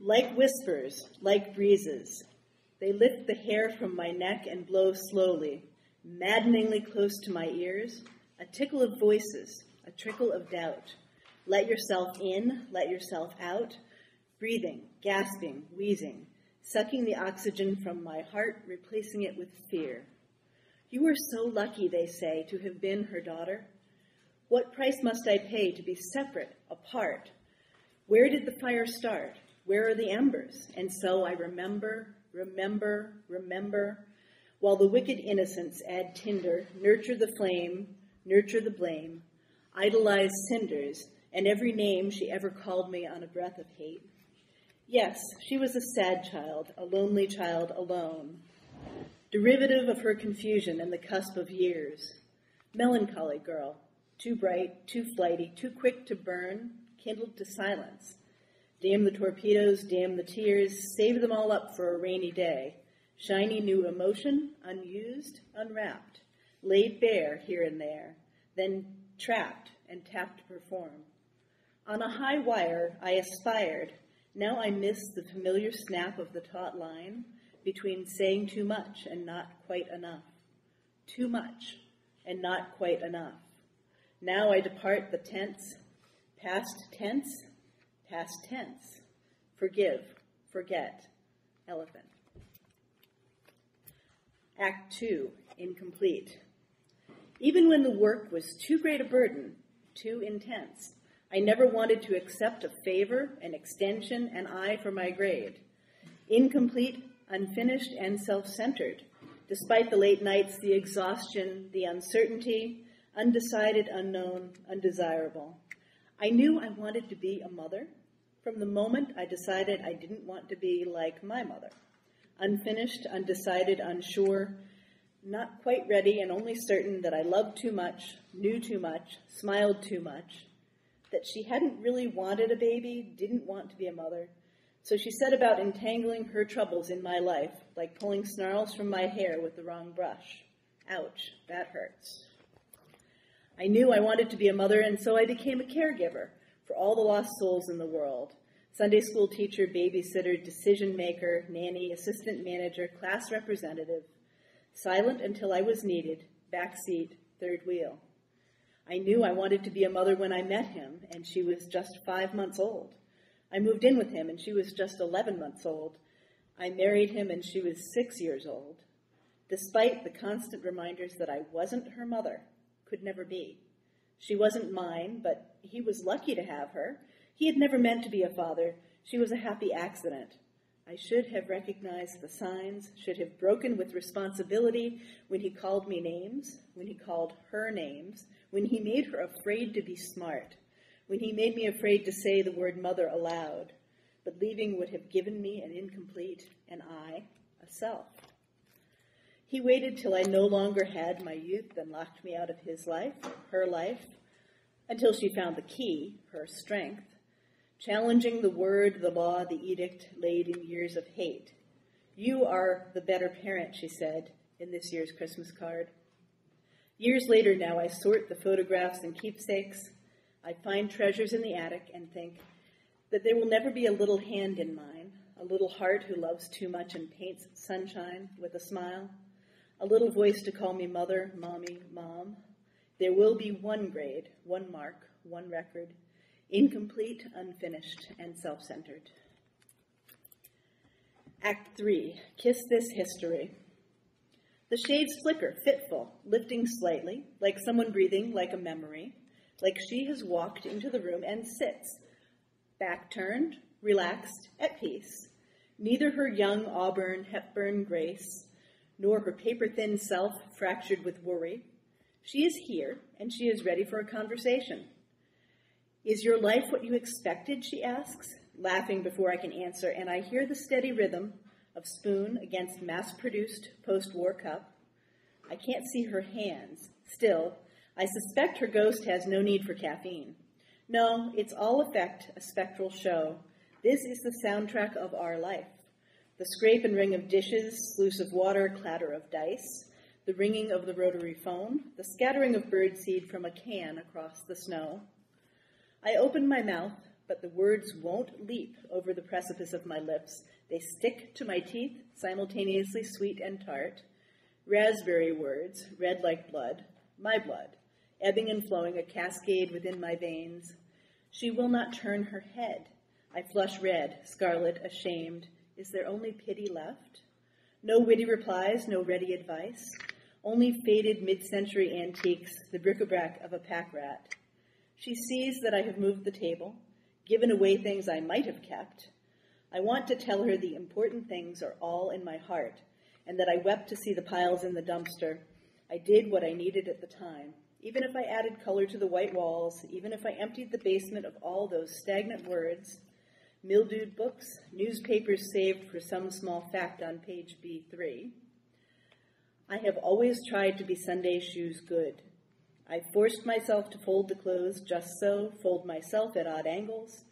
Like whispers, like breezes, they lift the hair from my neck and blow slowly, maddeningly close to my ears, a tickle of voices, a trickle of doubt. Let yourself in, let yourself out, breathing, gasping, wheezing, sucking the oxygen from my heart, replacing it with fear. You are so lucky, they say, to have been her daughter. What price must I pay to be separate, apart? Where did the fire start? Where are the embers? And so I remember, while the wicked innocents add tinder, nurture the flame, nurture the blame, idolize cinders, and every name she ever called me on a breath of hate. Yes, she was a sad child, a lonely child alone, derivative of her confusion and the cusp of years. Melancholy girl, too bright, too flighty, too quick to burn, kindled to silence. Damn the torpedoes, damn the tears, save them all up for a rainy day. Shiny new emotion, unused, unwrapped, laid bare here and there, then trapped and tapped to perform. On a high wire, I aspired. Now I miss the familiar snap of the taut line between saying too much and not quite enough. Too much and not quite enough. Now I depart the tense, past tense, past tense. Forgive, forget, elephant. Act 2, incomplete. Even when the work was too great a burden, too intense, I never wanted to accept a favor, an extension, an eye for my grade. Incomplete, unfinished, and self-centered, despite the late nights, the exhaustion, the uncertainty, undecided, unknown, undesirable. I knew I wanted to be a mother from the moment I decided I didn't want to be like my mother. Unfinished, undecided, unsure, not quite ready, and only certain that I loved too much, knew too much, smiled too much, that she hadn't really wanted a baby, didn't want to be a mother. So she set about entangling her troubles in my life, like pulling snarls from my hair with the wrong brush. Ouch, that hurts. I knew I wanted to be a mother, and so I became a caregiver for all the lost souls in the world. Sunday school teacher, babysitter, decision maker, nanny, assistant manager, class representative. Silent until I was needed, back seat, third wheel. I knew I wanted to be a mother when I met him, and she was just 5 months old. I moved in with him, and she was just 11 months old. I married him, and she was 6 years old. Despite the constant reminders that I wasn't her mother, could never be. She wasn't mine, but he was lucky to have her. He had never meant to be a father. She was a happy accident. I should have recognized the signs, should have broken with responsibility when he called me names, when he called her names, when he made her afraid to be smart, when he made me afraid to say the word mother aloud. But leaving would have given me an incomplete, and I, a self. He waited till I no longer had my youth and locked me out of his life, her life, until she found the key, her strength, challenging the word, the law, the edict laid in years of hate. You are the better parent, she said in this year's Christmas card. Years later now, I sort the photographs and keepsakes. I find treasures in the attic and think that there will never be a little hand in mine, a little heart who loves too much and paints sunshine with a smile, a little voice to call me mother, mommy, mom. There will be one grade, one mark, one record, incomplete, unfinished, and self-centered. Act 3, kiss this history. The shades flicker, fitful, lifting slightly, like someone breathing, like a memory, like she has walked into the room and sits, back turned, relaxed, at peace. Neither her young auburn Hepburn grace, nor her paper-thin self fractured with worry. She is here, and she is ready for a conversation. Is your life what you expected, she asks, laughing before I can answer, and I hear the steady rhythm of spoon against mass-produced post-war cup. I can't see her hands. Still, I suspect her ghost has no need for caffeine. No, it's all effect, a spectral show. This is the soundtrack of our life. The scrape and ring of dishes, sluice of water, clatter of dice, the ringing of the rotary phone, the scattering of birdseed from a can across the snow. I open my mouth, but the words won't leap over the precipice of my lips. They stick to my teeth, simultaneously sweet and tart. Raspberry words, red like blood, my blood, ebbing and flowing, a cascade within my veins. She will not turn her head. I flush red, scarlet, ashamed. Is there only pity left? No witty replies, no ready advice. Only faded mid-century antiques, the bric-a-brac of a pack rat. She sees that I have moved the table, given away things I might have kept. I want to tell her the important things are all in my heart, and that I wept to see the piles in the dumpster. I did what I needed at the time, even if I added color to the white walls, even if I emptied the basement of all those stagnant words, mildewed books, newspapers saved for some small fact on page B3. I have always tried to be Sunday shoes good. I forced myself to fold the clothes just so, fold myself at odd angles,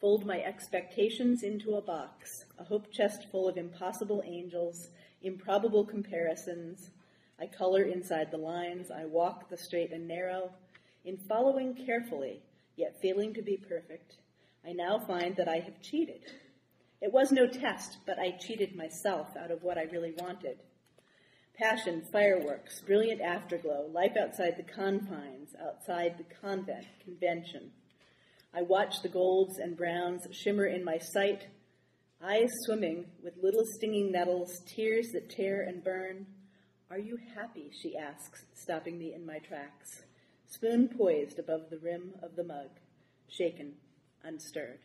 fold my expectations into a box, a hope chest full of impossible angels, improbable comparisons. I color inside the lines. I walk the straight and narrow. In following carefully, yet failing to be perfect, I now find that I have cheated. It was no test, but I cheated myself out of what I really wanted. Passion, fireworks, brilliant afterglow, life outside the confines, outside the convent, convention. I watch the golds and browns shimmer in my sight, eyes swimming with little stinging nettles, tears that tear and burn. Are you happy, she asks, stopping me in my tracks. Spoon poised above the rim of the mug, shaken, unstirred.